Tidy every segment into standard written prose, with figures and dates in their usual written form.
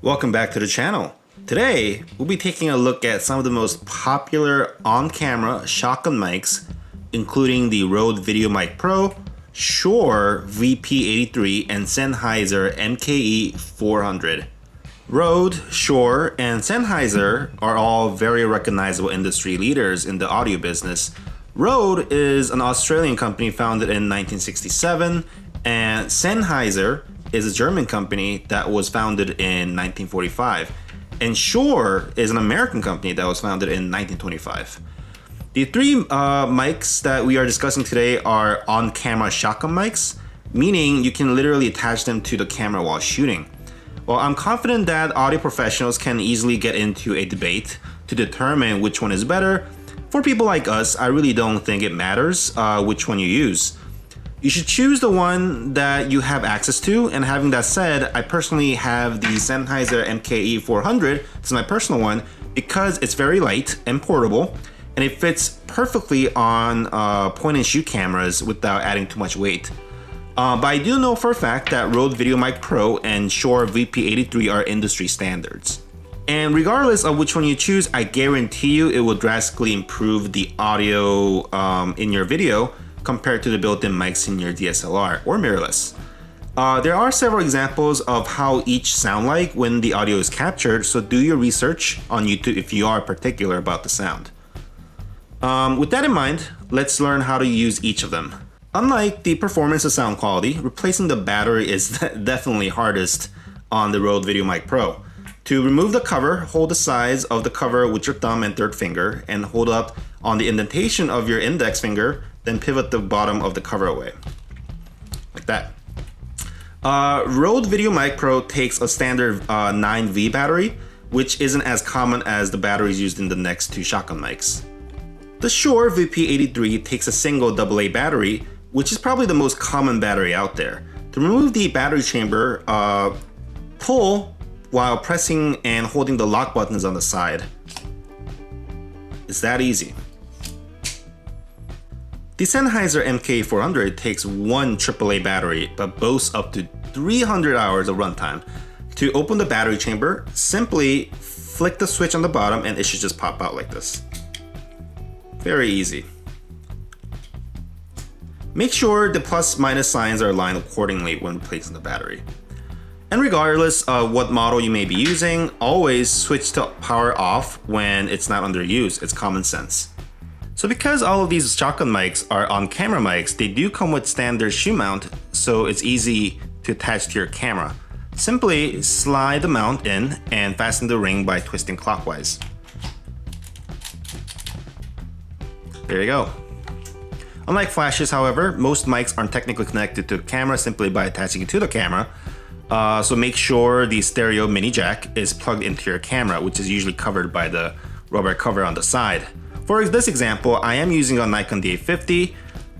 Welcome back to the channel. Today, we'll be taking a look at some of the most popular on-camera shotgun mics, including the Røde VideoMic Pro, Shure VP83, and Sennheiser MKE400. Røde, Shure, and Sennheiser are all very recognizable industry leaders in the audio business. Røde is an Australian company founded in 1967, and Sennheiser is a German company that was founded in 1945. And Shure is an American company that was founded in 1925. The three mics that we are discussing today are on-camera shotgun mics, meaning you can literally attach them to the camera while shooting. Well, I'm confident that audio professionals can easily get into a debate to determine which one is better. For people like us, I really don't think it matters which one you use. You should choose the one that you have access to, and having that said, I personally have the Sennheiser MKE400. It's my personal one because it's very light and portable, and it fits perfectly on point-and-shoot cameras without adding too much weight. But I do know for a fact that Røde VideoMic Pro and Shure VP83 are industry standards. And regardless of which one you choose, I guarantee you it will drastically improve the audio in your video compared to the built-in mics in your DSLR or mirrorless. There are several examples of how each sound like when the audio is captured, so do your research on YouTube if you are particular about the sound. With that in mind, let's learn how to use each of them. Unlike the performance and sound quality, replacing the battery is definitely hardest on the Røde VideoMic Pro. To remove the cover, hold the sides of the cover with your thumb and third finger and hold up on the indentation of your index finger, then pivot the bottom of the cover away, like that. Røde VideoMic Pro takes a standard 9V battery, which isn't as common as the batteries used in the next two shotgun mics. The Shure VP83 takes a single AA battery, which is probably the most common battery out there. To remove the battery chamber, pull while pressing and holding the lock buttons on the side. It's that easy. The Sennheiser MKE400 takes one AAA battery but boasts up to 300 hours of runtime. To open the battery chamber, simply flick the switch on the bottom and it should just pop out like this. Very easy. Make sure the plus minus signs are aligned accordingly when placing the battery. And regardless of what model you may be using, always switch to power off when it's not under use. It's common sense. So because all of these shotgun mics are on-camera mics, they do come with standard shoe mount, so it's easy to attach to your camera. Simply slide the mount in and fasten the ring by twisting clockwise. There you go. Unlike flashes, however, most mics aren't technically connected to the camera simply by attaching it to the camera. So make sure the stereo mini jack is plugged into your camera, which is usually covered by the rubber cover on the side. For this example, I am using a Nikon D850,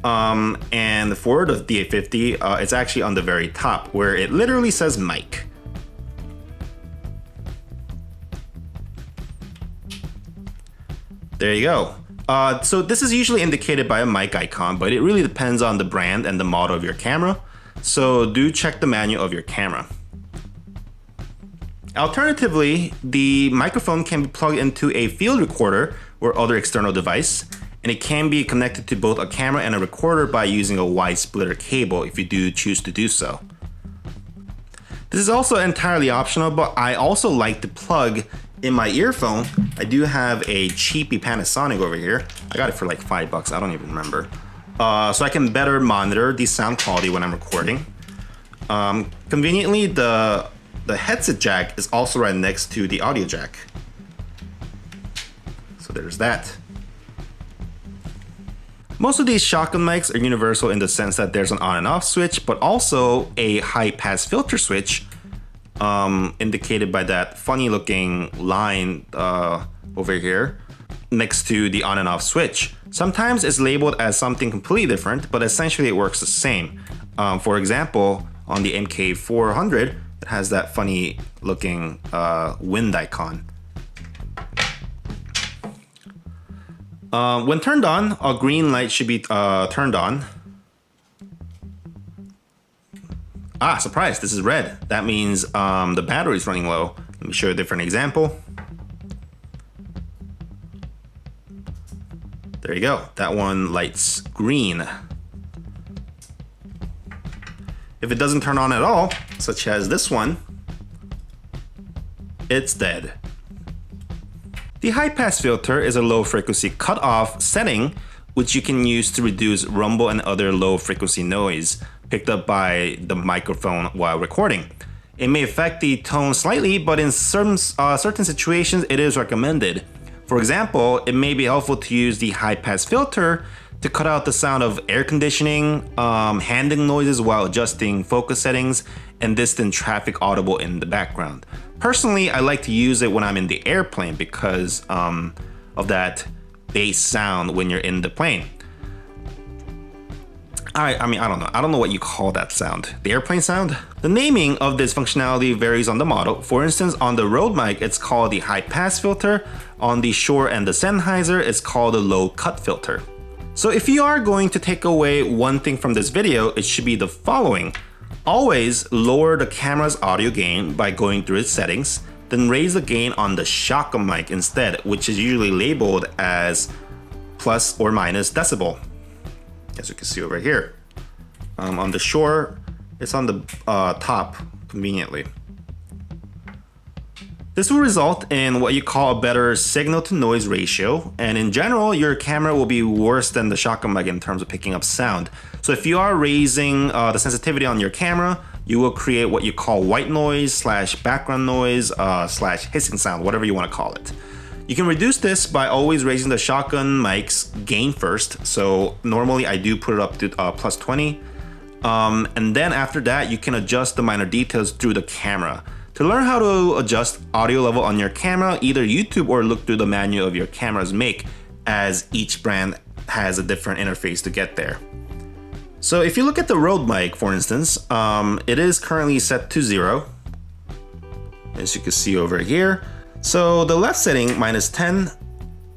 and for the D850, it's actually on the very top where it literally says mic. There you go. So this is usually indicated by a mic icon, but it really depends on the brand and the model of your camera. So do check the manual of your camera. Alternatively, the microphone can be plugged into a field recorder or other external device, and it can be connected to both a camera and a recorder by using a wide splitter cable if you do choose to do so. This is also entirely optional, but I also like to plug in my earphone. I do have a cheapy Panasonic over here. I got it for like $5, I don't even remember. So I can better monitor the sound quality when I'm recording. Conveniently, the headset jack is also right next to the audio jack. So there's that. Most of these shotgun mics are universal in the sense that there's an on and off switch, but also a high pass filter switch, indicated by that funny looking line over here next to the on and off switch. Sometimes it's labeled as something completely different, but essentially it works the same. For example, on the MKE400, it has that funny looking wind icon. When turned on, a green light should be turned on. Ah, surprise, this is red. That means the battery is running low. Let me show you a different example. There you go. That one lights green. If it doesn't turn on at all, such as this one, it's dead. The high pass filter is a low frequency cutoff setting which you can use to reduce rumble and other low frequency noise picked up by the microphone while recording. It may affect the tone slightly, but in certain situations it is recommended. For example, it may be helpful to use the high pass filter to cut out the sound of air conditioning, handling noises while adjusting focus settings, and distant traffic audible in the background. Personally, I like to use it when I'm in the airplane because of that bass sound when you're in the plane. I mean, I don't know what you call that sound. The airplane sound? The naming of this functionality varies on the model. For instance, on the Røde mic, it's called the high pass filter. On the Shure and the Sennheiser, it's called the low cut filter. So if you are going to take away one thing from this video, it should be the following. Always lower the camera's audio gain by going through its settings, then raise the gain on the shotgun mic instead, which is usually labeled as plus or minus decibel. As you can see over here. On the Shure, it's on the top conveniently. This will result in what you call a better signal to noise ratio, and in general, your camera will be worse than the shotgun mic in terms of picking up sound. So if you are raising the sensitivity on your camera, you will create what you call white noise slash background noise slash hissing sound, whatever you want to call it. You can reduce this by always raising the shotgun mic's gain first. So normally I do put it up to plus 20. And then after that, you can adjust the minor details through the camera. To learn how to adjust audio level on your camera, either YouTube or look through the manual of your camera's make, as each brand has a different interface to get there. So if you look at the Røde mic, for instance, it is currently set to 0, as you can see over here. So the left setting, minus 10,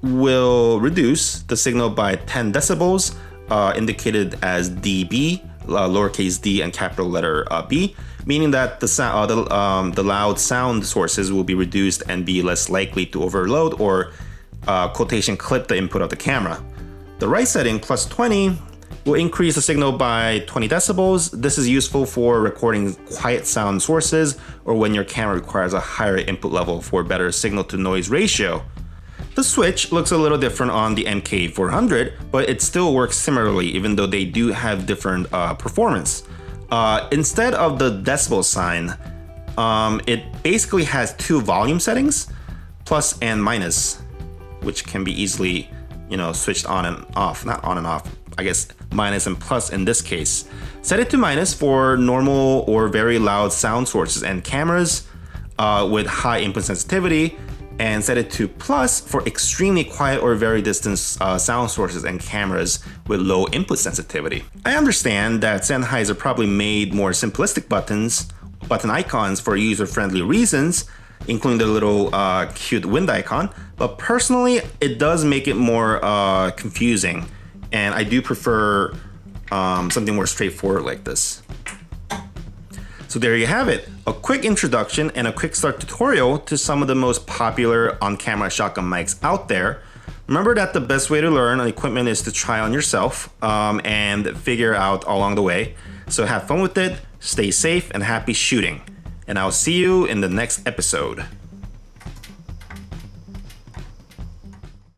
will reduce the signal by 10 decibels, indicated as dB, lowercase d and capital letter B, meaning that the loud sound sources will be reduced and be less likely to overload or quotation clip the input of the camera. The right setting, plus 20, will increase the signal by 20 decibels. This is useful for recording quiet sound sources or when your camera requires a higher input level for better signal to noise ratio. The switch looks a little different on the MKE400, but it still works similarly, even though they do have different performance. Instead of the decibel sign, it basically has two volume settings, plus and minus, which can be easily, switched on and off. Not on and off, I guess minus and plus in this case. Set it to minus for normal or very loud sound sources and cameras with high input sensitivity, and set it to plus for extremely quiet or very distant sound sources and cameras with low input sensitivity. I understand that Sennheiser probably made more simplistic button icons for user-friendly reasons, including the little cute wind icon, but personally it does make it more confusing, and I do prefer something more straightforward like this. So there you have it, a quick introduction and a quick start tutorial to some of the most popular on-camera shotgun mics out there. Remember that the best way to learn on equipment is to try on yourself and figure out along the way. So have fun with it, stay safe, and happy shooting. And I'll see you in the next episode.